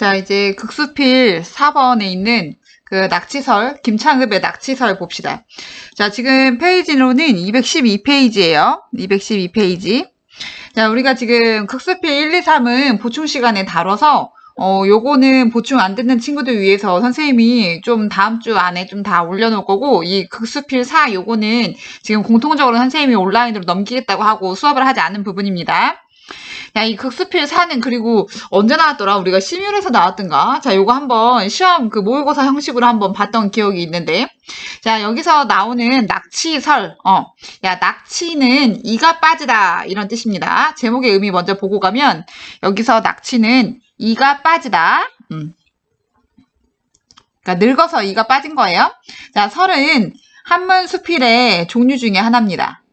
자, 이제 극수필 4번에 있는 그 낙치설, 김창흡의 낙치설 봅시다. 자, 지금 페이지로는 212페이지예요. 212페이지. 자, 우리가 지금 극수필 1, 2, 3은 보충 시간에 다뤄서 요거는 보충 안 듣는 친구들 위해서 선생님이 좀 다음 주 안에 좀 다 올려놓을 거고, 이 극수필 4 요거는 지금 공통적으로 선생님이 온라인으로 넘기겠다고 하고 수업을 하지 않은 부분입니다. 야, 이 극수필 4는 그리고 언제 나왔더라? 우리가 시뮬에서 나왔던가? 자, 요거 한번 시험 그 모의고사 형식으로 한번 봤던 기억이 있는데. 자, 여기서 나오는 낙치설. 야, 낙치는 이가 빠지다. 이런 뜻입니다. 제목의 의미 먼저 보고 가면, 여기서 낙치는 이가 빠지다. 그러니까 늙어서 이가 빠진 거예요. 자, 설은 한문 수필의 종류 중에 하나입니다.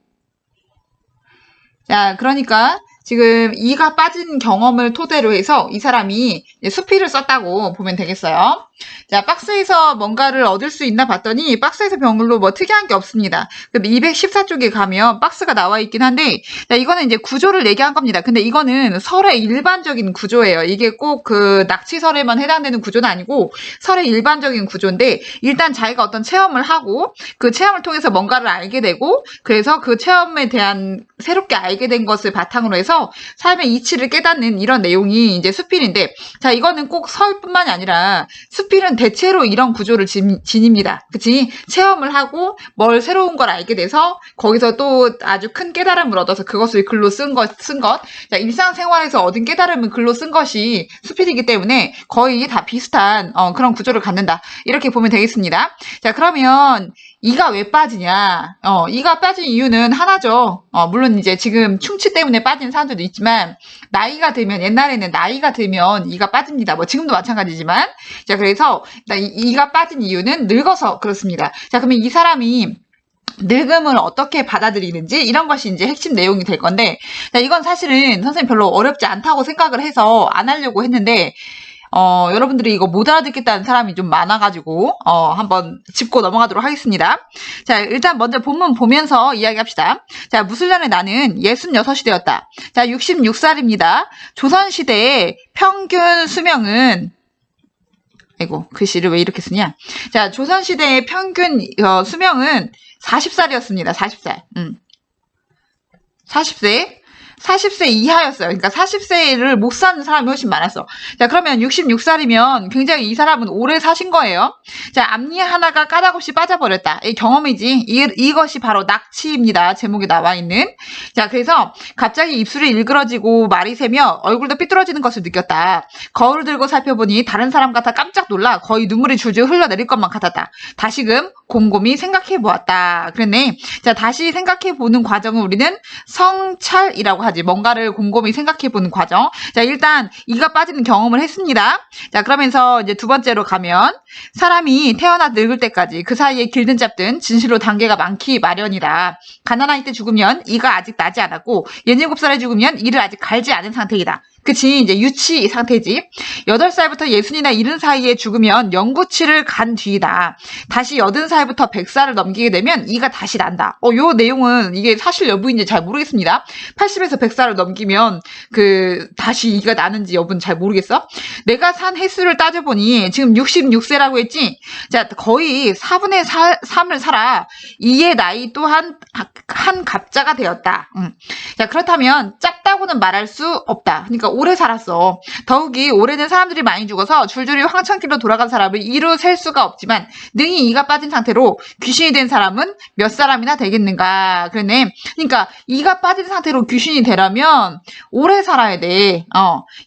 자, 그러니까 지금 이가 빠진 경험을 토대로 해서 이 사람이 수필을 썼다고 보면 되겠어요. 자, 박스에서 뭔가를 얻을 수 있나 봤더니 박스에서 별로 뭐 특이한 게 없습니다. 214쪽에 가면 박스가 나와 있긴 한데, 자, 이거는 이제 구조를 얘기한 겁니다. 근데 이거는 설의 일반적인 구조예요. 이게 꼭 그 낙치설에만 해당되는 구조는 아니고 설의 일반적인 구조인데, 일단 자기가 어떤 체험을 하고 그 체험을 통해서 뭔가를 알게 되고, 그래서 그 체험에 대한 새롭게 알게 된 것을 바탕으로 해서 삶의 이치를 깨닫는 이런 내용이 이제 수필인데, 자, 이거는 꼭 설뿐만이 아니라 수필은 대체로 이런 구조를 지닙니다. 그치? 체험을 하고 뭘 새로운 걸 알게 돼서 거기서 또 아주 큰 깨달음을 얻어서 그것을 글로 쓴 것. 자, 일상생활에서 얻은 깨달음을 글로 쓴 것이 수필이기 때문에 거의 다 비슷한 그런 구조를 갖는다. 이렇게 보면 되겠습니다. 자, 그러면 이가 왜 빠지냐? 이가 빠진 이유는 하나죠. 물론 이제 지금 충치 때문에 빠진 사람들도 있지만, 나이가 들면, 옛날에는 나이가 들면 이가 빠집니다. 뭐 지금도 마찬가지지만. 자, 그래서 이가 빠진 이유는 늙어서 그렇습니다. 자, 그러면 이 사람이 늙음을 어떻게 받아들이는지 이런 것이 이제 핵심 내용이 될 건데, 자, 이건 사실은 선생님 별로 어렵지 않다고 생각을 해서 안 하려고 했는데, 여러분들이 이거 못 알아듣겠다는 사람이 좀 많아가지고, 한번 짚고 넘어가도록 하겠습니다. 자, 일단 먼저 본문 보면서 이야기합시다. 자, 무술년에 나는 66이 되었다. 자, 66살입니다. 조선시대의 평균 수명은, 아이고, 글씨를 왜 이렇게 쓰냐. 자, 조선시대의 평균 수명은 40살이었습니다. 40살. 40세. 40세 이하였어요. 그러니까 40세를 못 사는 사람이 훨씬 많았어. 자, 그러면 66살이면 굉장히 이 사람은 오래 사신 거예요. 자, 앞니 하나가 까닭없이 빠져버렸다. 이 경험이지. 이것이 바로 낙치입니다. 제목에 나와 있는. 자, 그래서 갑자기 입술이 일그러지고 말이 새며 얼굴도 삐뚤어지는 것을 느꼈다. 거울을 들고 살펴보니 다른 사람 같아 깜짝 놀라 거의 눈물이 줄줄 흘러내릴 것만 같았다. 다시금 곰곰이 생각해 보았다. 그랬네. 자, 다시 생각해 보는 과정을 우리는 성찰이라고 하지. 뭔가를 곰곰이 생각해 보는 과정. 자, 일단 이가 빠지는 경험을 했습니다. 자, 그러면서 이제 두 번째로 가면, 사람이 태어나 늙을 때까지 그 사이에 길든 짧든 진실로 단계가 많기 마련이다. 가난할 때 죽으면 이가 아직 나지 않았고 67살에 죽으면 이를 아직 갈지 않은 상태이다. 그치, 이제 유치 상태지. 8살부터 60이나 70 사이에 죽으면 영구치를 간 뒤이다. 다시 80살부터 100살을 넘기게 되면 이가 다시 난다. 요 내용은 이게 사실 여부인지 잘 모르겠습니다. 80에서 100살을 넘기면 다시 이가 나는지 여부는 잘 모르겠어. 내가 산 횟수를 따져보니 지금 66세라고 했지? 자, 거의 4분의 3을 살아 이의 나이 또한 한 갑자가 되었다. 자, 그렇다면 짧다고는 말할 수 없다. 그러니까 오래 살았어. 더욱이 오래된 사람들이 많이 죽어서 줄줄이 황천길로 돌아간 사람을 이루 셀 수가 없지만 능히 이가 빠진 상태로 귀신이 된 사람은 몇 사람이나 되겠는가. 그러네. 그러니까 이가 빠진 상태로 귀신이 되려면 오래 살아야 돼.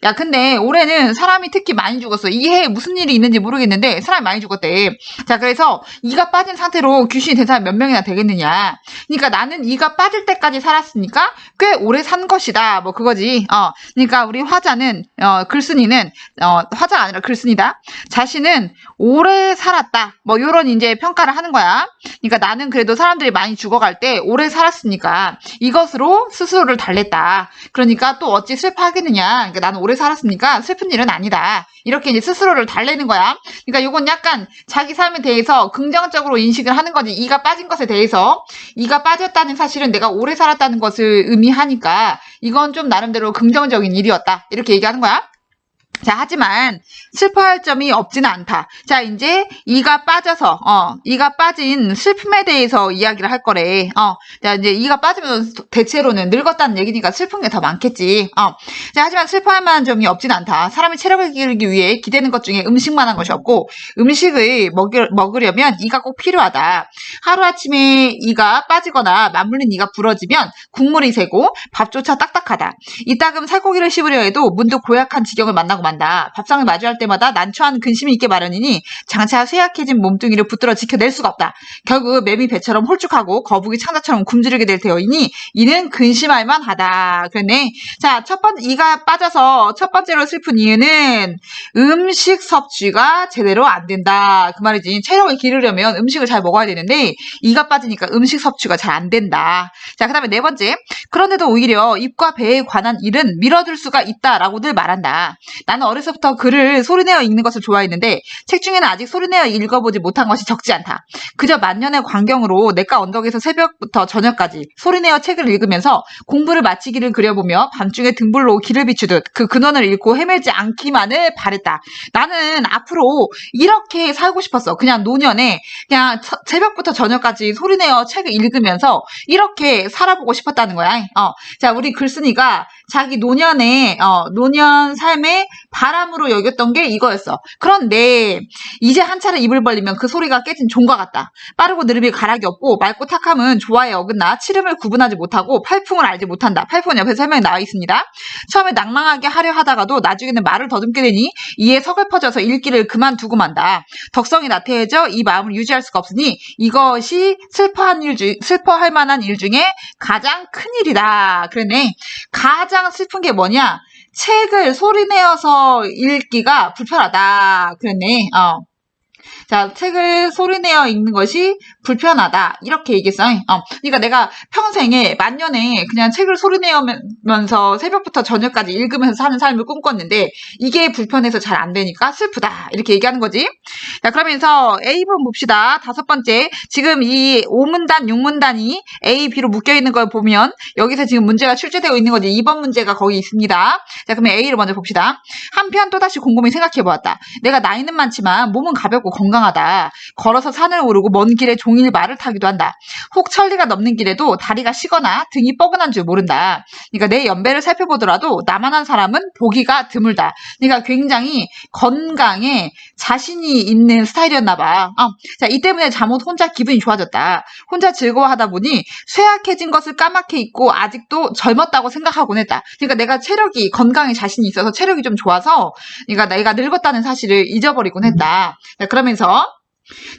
야, 근데 올해는 사람이 특히 많이 죽었어. 이 해에 무슨 일이 있는지 모르겠는데 사람이 많이 죽었대. 자, 그래서 이가 빠진 상태로 귀신이 된 사람이 몇 명이나 되겠느냐. 그러니까 나는 이가 빠질 때까지 살았으니까 꽤 오래 산 것이다. 뭐 그거지. 그러니까 우리 화자는 글쓴이는 화자가 아니라 글쓴이다. 자신은 오래 살았다. 뭐 요런 이제 평가를 하는 거야. 그러니까 나는 그래도 사람들이 많이 죽어갈 때 오래 살았으니까 이것으로 스스로를 달랬다. 그러니까 또 어찌 슬퍼하겠느냐. 그러니까 나는 오래 살았으니까 슬픈 일은 아니다. 이렇게 이제 스스로를 달래는 거야. 그러니까 요건 약간 자기 삶에 대해서 긍정적으로 인식을 하는 거지. 이가 빠진 것에 대해서 이가 빠졌다는 사실은 내가 오래 살았다는 것을 의미하니까 이건 좀 나름대로 긍정적인 일이었다. 이렇게 얘기하는 거야. 자, 하지만 슬퍼할 점이 없지는 않다. 자, 이제 이가 빠져서, 이가 빠진 슬픔에 대해서 이야기를 할 거래. 자, 이제 이가 빠지면 대체로는 늙었다는 얘기니까 슬픈 게 더 많겠지. 자, 하지만 슬퍼할 만한 점이 없지는 않다. 사람이 체력을 기르기 위해 기대는 것 중에 음식만한 것이 없고, 음식을 먹으려면 이가 꼭 필요하다. 하루아침에 이가 빠지거나 맞물린 이가 부러지면 국물이 새고 밥조차 딱딱하다. 이따금 살코기를 씹으려 해도 문득 고약한 지경을 만나고 만다. 밥상을 마주할 때마다 난처한 근심이 있게 마련이니 장차 쇠약해진 몸뚱이를 붙들어 지켜낼 수가 없다. 결국 매미 배처럼 홀쭉하고 거북이 창자처럼 굶주리게 될 테어이니 이는 근심할 만하다. 그랬네. 자, 이가 빠져서 첫 번째로 슬픈 이유는 음식 섭취가 제대로 안 된다. 그 말이지. 체력을 기르려면 음식을 잘 먹어야 되는데 이가 빠지니까 음식 섭취가 잘 안 된다. 자, 그 다음에 네 번째. 그런데도 오히려 입과 배에 관한 일은 미뤄둘 수가 있다라고 늘 말한다. 나는 어려서부터 글을 소리내어 읽는 것을 좋아했는데 책 중에는 아직 소리내어 읽어보지 못한 것이 적지 않다. 그저 만년의 광경으로 내과 언덕에서 새벽부터 저녁까지 소리내어 책을 읽으면서 공부를 마치기를 그려보며 밤중에 등불로 길을 비추듯 그 근원을 읽고 헤매지 않기만을 바랬다. 나는 앞으로 이렇게 살고 싶었어. 그냥 노년에 그냥 새벽부터 저녁까지 소리내어 책을 읽으면서 이렇게 살아보고 싶었다는 거야. 자, 우리 글쓴이가 자기 노년 삶의 바람으로 여겼던 게 이거였어. 그런데 이제 한 차례 입을 벌리면 그 소리가 깨진 종과 같다. 빠르고 느림이 가락이 없고 맑고 탁함은 조화에 어긋나 치름을 구분하지 못하고 팔풍을 알지 못한다. 팔풍은 옆에 설명이 나와 있습니다. 처음에 낭망하게 하려 하다가도 나중에는 말을 더듬게 되니 이에 서글퍼져서 읽기를 그만두고 만다. 덕성이 나태해져 이 마음을 유지할 수가 없으니 이것이 슬퍼할 만한 일 중에 가장 큰 일이다. 그러네. 가장 슬픈 게 뭐냐? 책을 소리내어서 읽기가 불편하다. 그랬네. 자, 책을 소리내어 읽는 것이 불편하다. 이렇게 얘기했어. 그러니까 내가 평생에 만년에 그냥 책을 소리내면서 새벽부터 저녁까지 읽으면서 사는 삶을 꿈꿨는데 이게 불편해서 잘 안 되니까 슬프다. 이렇게 얘기하는 거지. 자, 그러면서 A번 봅시다. 다섯 번째. 지금 이 5문단, 6문단이 A, B로 묶여있는 걸 보면 여기서 지금 문제가 출제되어 있는 거지. 2번 문제가 거기 있습니다. 자, 그러면 A를 먼저 봅시다. 한편 또다시 곰곰이 생각해보았다. 내가 나이는 많지만 몸은 가볍고 건강하다. 걸어서 산을 오르고 먼 길에 종일 말을 타기도 한다. 혹 천리가 넘는 길에도 다리가 시거나 등이 뻐근한 줄 모른다. 그러니까 내 연배를 살펴보더라도 나만한 사람은 보기가 드물다. 그러니까 굉장히 건강에 자신이 있는 스타일이었나 봐. 자, 이 때문에 잠옷 혼자 기분이 좋아졌다. 혼자 즐거워하다 보니 쇠약해진 것을 까맣게 잊고 아직도 젊었다고 생각하곤 했다. 그러니까 내가 건강에 자신이 있어서 체력이 좀 좋아서 그러니까 내가 늙었다는 사실을 잊어버리곤 했다. 자, 그러면서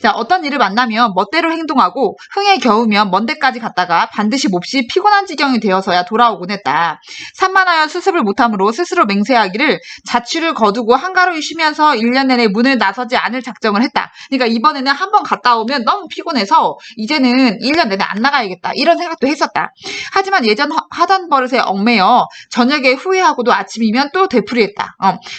자, 어떤 일을 만나면 멋대로 행동하고 흥에 겨우면 먼 데까지 갔다가 반드시 몹시 피곤한 지경이 되어서야 돌아오곤 했다. 산만하여 수습을 못함으로 스스로 맹세하기를 자취를 거두고 한가로이 쉬면서 1년 내내 문을 나서지 않을 작정을 했다. 그러니까 이번에는 한번 갔다 오면 너무 피곤해서 이제는 1년 내내 안 나가야겠다. 이런 생각도 했었다. 하지만 예전 하던 버릇에 얽매여 저녁에 후회하고도 아침이면 또 되풀이했다.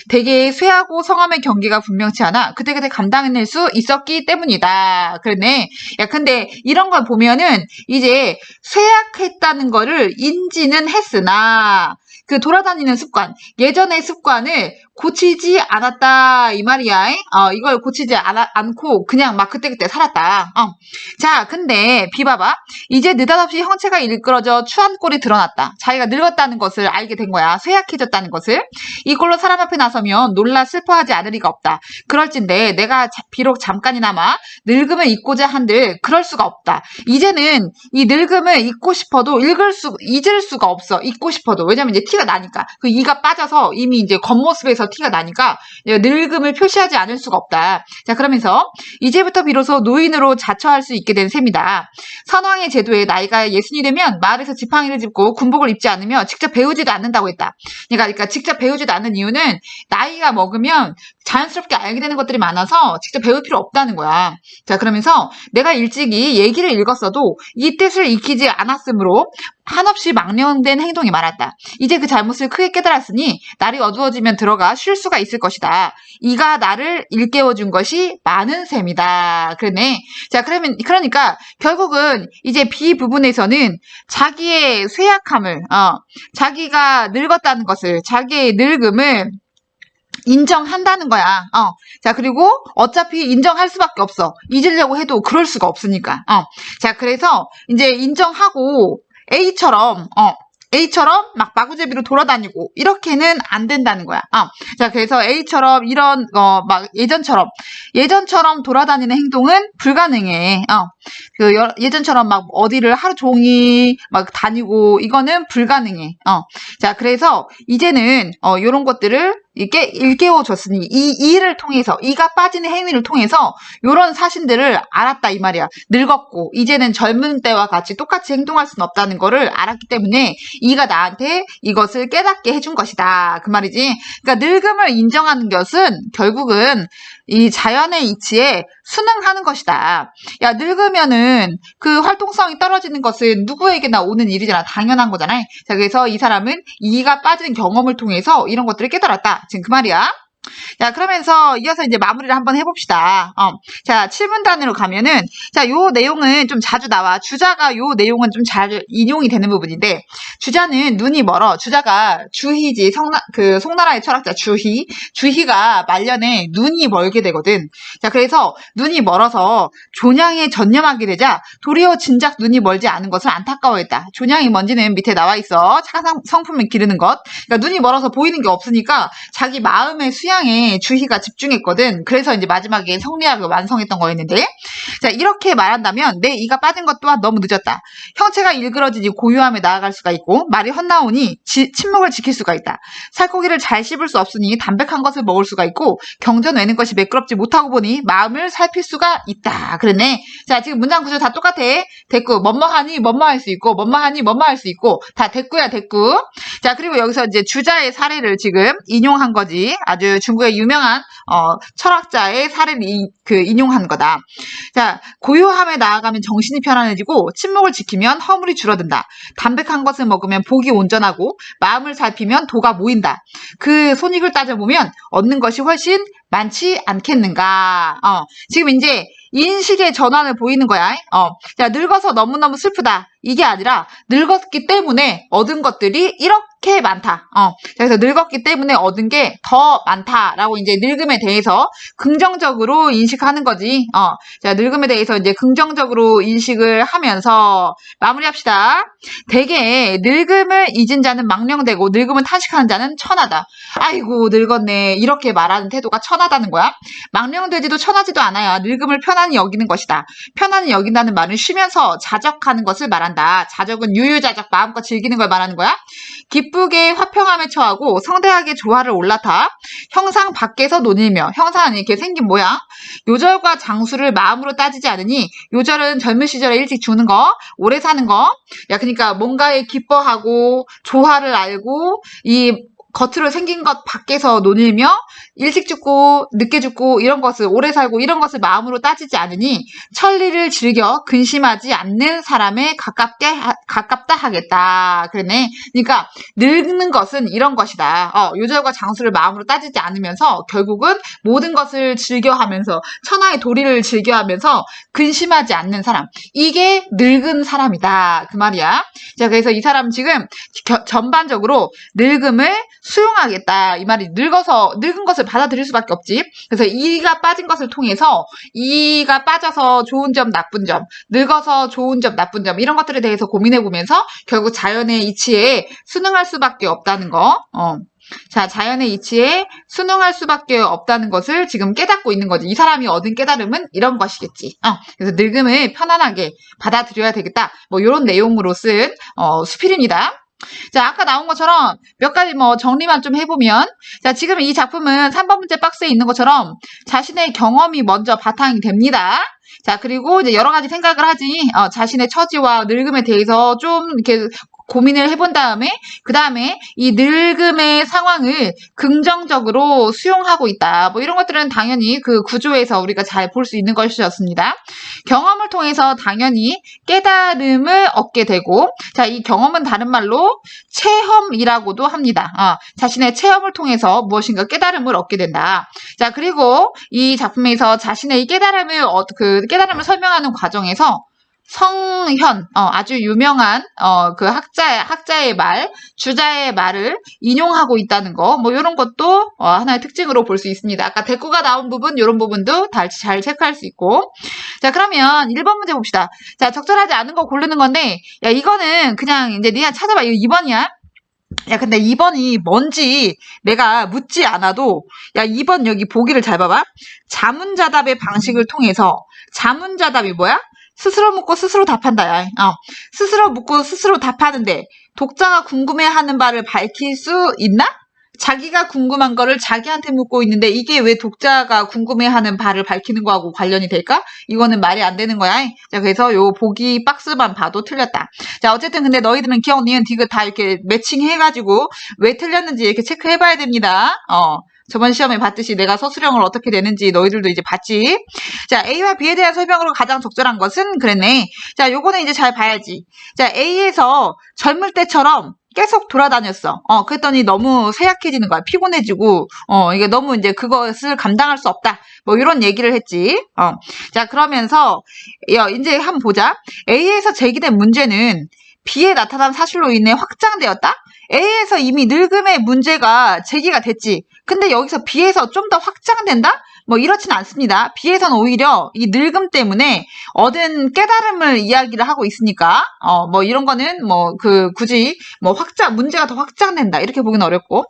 대개의 쇠하고 성함의 경계가 분명치 않아 그때그때 감당해낼 수 있었기 때문이다. 그러네. 야, 근데 이런 걸 보면은 이제 쇠약했다는 거를 인지는 했으나 그 돌아다니는 습관, 예전의 습관을 고치지 않았다 이 말이야. 이걸 고치지 않고 그냥 막 그때그때 살았다. 자, 근데 비봐봐. 이제 느닷없이 형체가 일그러져 추한 꼴이 드러났다. 자기가 늙었다는 것을 알게 된 거야. 쇠약해졌다는 것을. 이꼴로 사람 앞에 나서면 놀라 슬퍼하지 않을 리가 없다. 그럴진데 내가 비록 잠깐이나마 늙음을 잊고자 한들 그럴 수가 없다. 이제는 이 늙음을 잊고 싶어도 잊을 수가 없어. 잊고 싶어도. 왜냐면 이제 티가 나니까. 그 이가 빠져서 이미 이제 겉모습에서 티가 나니까 늙음을 표시하지 않을 수가 없다. 자, 그러면서 이제부터 비로소 노인으로 자처할 수 있게 된 셈이다. 선왕의 제도에 나이가 60이 되면 마을에서 지팡이를 짚고 군복을 입지 않으며 직접 배우지도 않는다고 했다. 그러니까 직접 배우지도 않는 이유는 나이가 먹으면 자연스럽게 알게 되는 것들이 많아서 직접 배울 필요 없다는 거야. 자, 그러면서 내가 일찍이 얘기를 읽었어도 이 뜻을 익히지 않았으므로 한없이 망령된 행동이 많았다. 이제 그 잘못을 크게 깨달았으니 날이 어두워지면 들어가 쉴 수가 있을 것이다. 이가 나를 일깨워준 것이 많은 셈이다. 그러네. 자, 그러니까 결국은 이제 B 부분에서는 자기의 쇠약함을, 자기가 늙었다는 것을, 자기의 늙음을 인정한다는 거야. 자, 그리고 어차피 인정할 수밖에 없어. 잊으려고 해도 그럴 수가 없으니까. 자, 그래서 이제 인정하고 A처럼 막 마구제비로 돌아다니고 이렇게는 안 된다는 거야. 자, 그래서 A처럼 이런 막 예전처럼 돌아다니는 행동은 불가능해. 예전처럼 막 어디를 하루 종일 막 다니고 이거는 불가능해. 자, 그래서 이제는 요런 것들을 이렇게 일깨워줬으니 이를 통해서 이가 빠지는 행위를 통해서 요런 사실들을 알았다 이 말이야. 늙었고 이제는 젊은 때와 같이 똑같이 행동할 수는 없다는 거를 알았기 때문에 이가 나한테 이것을 깨닫게 해준 것이다 그 말이지. 그러니까 늙음을 인정하는 것은 결국은 이 자연의 이치에 순응하는 것이다. 야, 늙으면은 그 활동성이 떨어지는 것은 누구에게나 오는 일이잖아. 당연한 거잖아. 자, 그래서 이 사람은 이가 빠진 경험을 통해서 이런 것들을 깨달았다. 지금 그 말이야. 자, 그러면서 이어서 이제 마무리를 한번 해봅시다. 자, 7분단으로 가면은, 자, 요 내용은 좀 자주 나와. 주자가 요 내용은 좀 잘 인용이 되는 부분인데, 주자는 눈이 멀어. 주자가 주희지. 송나라의 철학자 주희. 주희가 말년에 눈이 멀게 되거든. 자, 그래서 눈이 멀어서 존양에 전념하게 되자, 도리어 진작 눈이 멀지 않은 것을 안타까워했다. 존양이 뭔지는 밑에 나와 있어. 착한 성품을 기르는 것. 그러니까 눈이 멀어서 보이는 게 없으니까 자기 마음의 수양에 주희가 집중했거든. 그래서 이제 마지막에 성리학을 완성했던 거였는데, 자, 이렇게 말한다면 내 이가 빠진 것 또한 너무 늦었다. 형체가 일그러지니 고요함에 나아갈 수가 있고 말이 헛나오니 침묵을 지킬 수가 있다. 살코기를 잘 씹을 수 없으니 담백한 것을 먹을 수가 있고 경전 외는 것이 매끄럽지 못하고 보니 마음을 살필 수가 있다. 그러네. 자, 지금 문장 구조 다 똑같아. 됐고 뭐뭐하니 뭐뭐할 수 있고 뭐뭐하니 뭐뭐할 수 있고 다 됐고야 됐고. 자, 그리고 여기서 이제 주자의 사례를 지금 인용한 거지. 아주 중국의 유명한 철학자의 사례를 인용한 거다. 자, 고요함에 나아가면 정신이 편안해지고 침묵을 지키면 허물이 줄어든다. 담백한 것을 먹으면 복이 온전하고 마음을 살피면 도가 모인다. 그 손익을 따져보면 얻는 것이 훨씬 많지 않겠는가. 지금 이제 인식의 전환을 보이는 거야. 자, 늙어서 너무너무 슬프다. 이게 아니라 늙었기 때문에 얻은 것들이 이렇게 많다. 그래서 늙었기 때문에 얻은 게 더 많다라고 이제 늙음에 대해서 긍정적으로 인식하는 거지. 자, 늙음에 대해서 이제 긍정적으로 인식을 하면서 마무리합시다. 대개 늙음을 잊은 자는 망령되고 늙음을 탄식하는 자는 천하다. 아이고 늙었네. 이렇게 말하는 태도가 천하다는 거야. 망령되지도 천하지도 않아야 늙음을 편안히 여기는 것이다. 편안히 여긴다는 말은 쉬면서 자적하는 것을 말한다. 자적은 유유자적 마음껏 즐기는 걸 말하는 거야. 기쁘게 화평함에 처하고 성대하게 조화를 올라타 형상 밖에서 논일며, 형상은 이렇게 생긴 모양. 요절과 장수를 마음으로 따지지 않으니 요절은 젊은 시절에 일찍 죽는 거, 오래 사는 거. 야, 그러니까 뭔가에 기뻐하고 조화를 알고 이 겉으로 생긴 것 밖에서 논일며 일찍 죽고 늦게 죽고 이런 것을 오래 살고 이런 것을 마음으로 따지지 않으니 천리를 즐겨 근심하지 않는 사람에 가깝다 하겠다. 그러네. 그러니까 늙는 것은 이런 것이다. 요절과 장수를 마음으로 따지지 않으면서 결국은 모든 것을 즐겨하면서 천하의 도리를 즐겨하면서 근심하지 않는 사람. 이게 늙은 사람이다. 그 말이야. 자, 그래서 이 사람 지금 전반적으로 늙음을 수용하겠다. 이 말이 늙은 것을 받아들일 수밖에 없지. 그래서 이가 빠진 것을 통해서 이가 빠져서 좋은 점, 나쁜 점, 늙어서 좋은 점, 나쁜 점 이런 것들에 대해서 고민해보면서 결국 자연의 이치에 순응할 수밖에 없다는 거. 자, 자연의 이치에 순응할 수밖에 없다는 것을 지금 깨닫고 있는 거지. 이 사람이 얻은 깨달음은 이런 것이겠지. 그래서 늙음을 편안하게 받아들여야 되겠다. 뭐 이런 내용으로 쓴 수필입니다. 자, 아까 나온 것처럼 몇 가지 정리만 좀 해보면, 자, 지금 이 작품은 3번 문제 박스에 있는 것처럼 자신의 경험이 먼저 바탕이 됩니다. 자, 그리고 이제 여러 가지 생각을 하지, 자신의 처지와 늙음에 대해서 좀 이렇게 고민을 해본 다음에 그 다음에 이 늙음의 상황을 긍정적으로 수용하고 있다. 뭐 이런 것들은 당연히 그 구조에서 우리가 잘 볼 수 있는 것이었습니다. 경험을 통해서 당연히 깨달음을 얻게 되고, 자, 이 경험은 다른 말로 체험이라고도 합니다. 자신의 체험을 통해서 무엇인가 깨달음을 얻게 된다. 자, 그리고 이 작품에서 자신의 이 깨달음을 설명하는 과정에서 성현, 아주 유명한, 그 학자의 말, 주자의 말을 인용하고 있다는 거, 뭐, 요런 것도, 하나의 특징으로 볼 수 있습니다. 아까 대꾸가 나온 부분, 요런 부분도 잘 체크할 수 있고. 자, 그러면 1번 문제 봅시다. 자, 적절하지 않은 거 고르는 건데, 야, 이거는 그냥 이제 니가 찾아봐. 이거 2번이야. 야, 근데 2번이 뭔지 내가 묻지 않아도, 야, 2번 여기 보기를 잘 봐봐. 자문자답의 방식을 통해서, 자문자답이 뭐야? 스스로 묻고 스스로 답한다, 야. 스스로 묻고 스스로 답하는데, 독자가 궁금해하는 바를 밝힐 수 있나? 자기가 궁금한 거를 자기한테 묻고 있는데 이게 왜 독자가 궁금해하는 바를 밝히는 거하고 관련이 될까? 이거는 말이 안 되는 거야. 자, 그래서 요 보기 박스만 봐도 틀렸다. 자, 어쨌든 근데 너희들은 기억, 니은, 디귿 다 이렇게 매칭해가지고 왜 틀렸는지 이렇게 체크해봐야 됩니다. 저번 시험에 봤듯이 내가 서술형을 어떻게 되는지 너희들도 이제 봤지. 자, A와 B에 대한 설명으로 가장 적절한 것은 그랬네. 자, 요거는 이제 잘 봐야지. 자, A에서 젊을 때처럼 계속 돌아다녔어. 그랬더니 너무 쇠약해지는 거야. 피곤해지고, 이게 너무 이제 그것을 감당할 수 없다. 뭐, 이런 얘기를 했지. 자, 그러면서, 이제 한번 보자. A에서 제기된 문제는 B에 나타난 사실로 인해 확장되었다? A에서 이미 늙음의 문제가 제기가 됐지. 근데 여기서 B에서 좀 더 확장된다? 뭐 이렇진 않습니다. B에서는 오히려 이 늙음 때문에 얻은 깨달음을 이야기를 하고 있으니까 뭐 이런 거는 뭐 굳이 뭐 문제가 더 확장된다 이렇게 보기는 어렵고.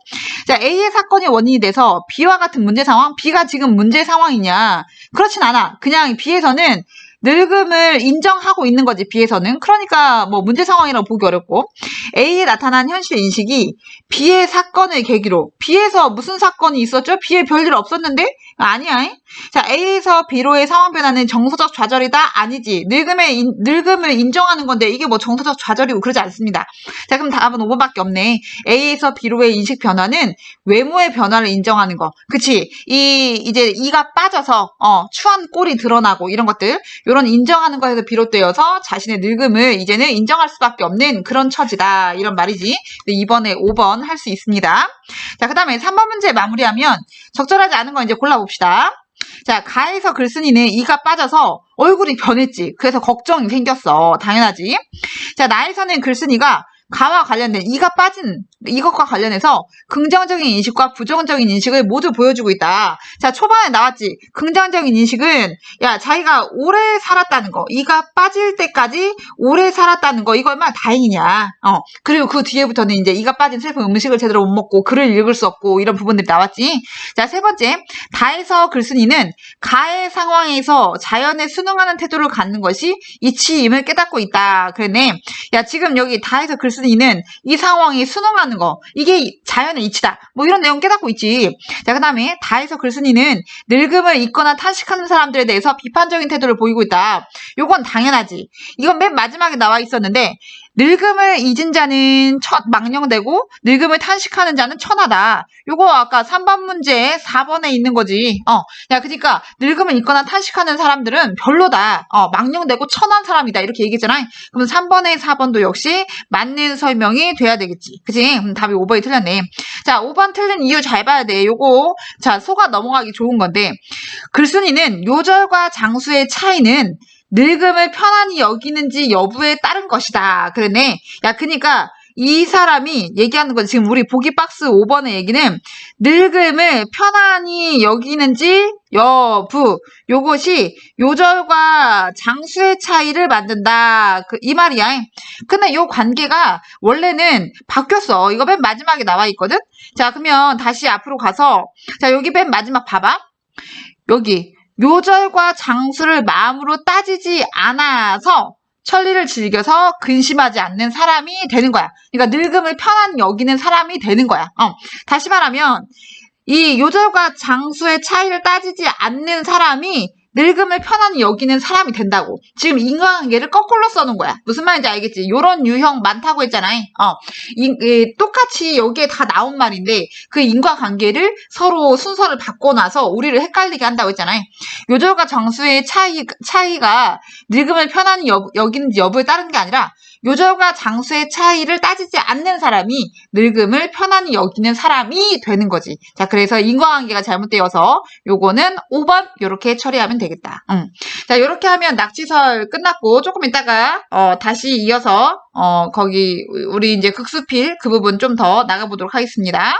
자, A의 사건이 원인이 돼서 B와 같은 문제 상황, B가 지금 문제 상황이냐? 그렇진 않아. 그냥 B에서는 늙음을 인정하고 있는 거지, B에서는. 그러니까 뭐 문제 상황이라고 보기 어렵고. A에 나타난 현실 인식이 B의 사건을 계기로, B에서 무슨 사건이 있었죠? B에 별일 없었는데? 아니야. 자, A에서 B로의 상황 변화는 정서적 좌절이다? 아니지. 늙음을 인정하는 건데 이게 뭐 정서적 좌절이고 그러지 않습니다. 자, 그럼 답은 5번밖에 없네. A에서 B로의 인식 변화는 외모의 변화를 인정하는 거. 그치? 이제 이가 빠져서 추한 꼴이 드러나고 이런 것들, 요런 인정하는 것에서 비롯되어서 자신의 늙음을 이제는 인정할 수밖에 없는 그런 처지다. 이런 말이지. 이번에 5번 할 수 있습니다. 자, 그 다음에 3번 문제 마무리하면 적절하지 않은 거 이제 골라봅시다. 자, 가에서 글쓴이는 이가 빠져서 얼굴이 변했지. 그래서 걱정이 생겼어. 당연하지. 자, 나에서는 글쓴이가 가와 관련된 이가 빠진 이것과 관련해서 긍정적인 인식과 부정적인 인식을 모두 보여주고 있다. 자, 초반에 나왔지. 긍정적인 인식은 자기가 오래 살았다는 거. 이가 빠질 때까지 오래 살았다는 거. 이거 얼마나 다행이냐. 그리고 그 뒤에부터는 이제 이가 빠진 슬픈 음식을 제대로 못 먹고 글을 읽을 수 없고 이런 부분들이 나왔지. 자, 세 번째. 다에서 글쓴이는 가의 상황에서 자연에 순응하는 태도를 갖는 것이 이치임을 깨닫고 있다. 그러네. 지금 여기 다에서 글쓴이는 이 상황에 순응하는 거, 이게 자연의 이치다. 뭐 이런 내용 깨닫고 있지. 자, 그 다음에 다에서 글쓴이는 늙음을 잊거나 탄식하는 사람들에 대해서 비판적인 태도를 보이고 있다. 요건 당연하지. 이건 맨 마지막에 나와 있었는데 늙음을 잊은 자는 망령되고 늙음을 탄식하는 자는 천하다. 요거 아까 3번 문제 4번에 있는 거지. 그러니까 늙음을 잊거나 탄식하는 사람들은 별로다. 망령되고 천한 사람이다. 이렇게 얘기했잖아. 그럼 3번에 4번도 역시 맞는 설명이 돼야 되겠지. 그치? 그럼 답이 5번이 틀렸네. 자, 5번 틀린 이유 잘 봐야 돼. 요거 자, 속아 넘어가기 좋은 건데 글쓴이는 요절과 장수의 차이는 늙음을 편안히 여기는지 여부에 따른 것이다. 그러네. 그러니까 이 사람이 얘기하는 건 지금 우리 보기 박스 5번의 얘기는 늙음을 편안히 여기는지 여부, 요것이 요절과 장수의 차이를 만든다. 이 말이야. 근데 요 관계가 원래는 바뀌었어. 이거 맨 마지막에 나와 있거든. 자, 그러면 다시 앞으로 가서 자, 여기 맨 마지막 봐봐. 여기 요절과 장수를 마음으로 따지지 않아서 천리를 즐겨서 근심하지 않는 사람이 되는 거야. 그러니까 늙음을 편안히 여기는 사람이 되는 거야. 다시 말하면 이 요절과 장수의 차이를 따지지 않는 사람이 늙음을 편안히 여기는 사람이 된다고. 지금 인과관계를 거꾸로 써놓은 거야. 무슨 말인지 알겠지? 요런 유형 많다고 했잖아. 똑같이 여기에 다 나온 말인데 그 인과관계를 서로 순서를 바꿔놔서 우리를 헷갈리게 한다고 했잖아. 요절과 장수의 차이가 늙음을 편안히 여기는지 여부에 따른 게 아니라 요절과 장수의 차이를 따지지 않는 사람이 늙음을 편안히 여기는 사람이 되는 거지. 자, 그래서 인과관계가 잘못되어서 요거는 5번 요렇게 처리하면 되겠다. 자, 요렇게 하면 낙지설 끝났고 조금 있다가 다시 이어서 거기 우리 이제 극수필 그 부분 좀 더 나가보도록 하겠습니다.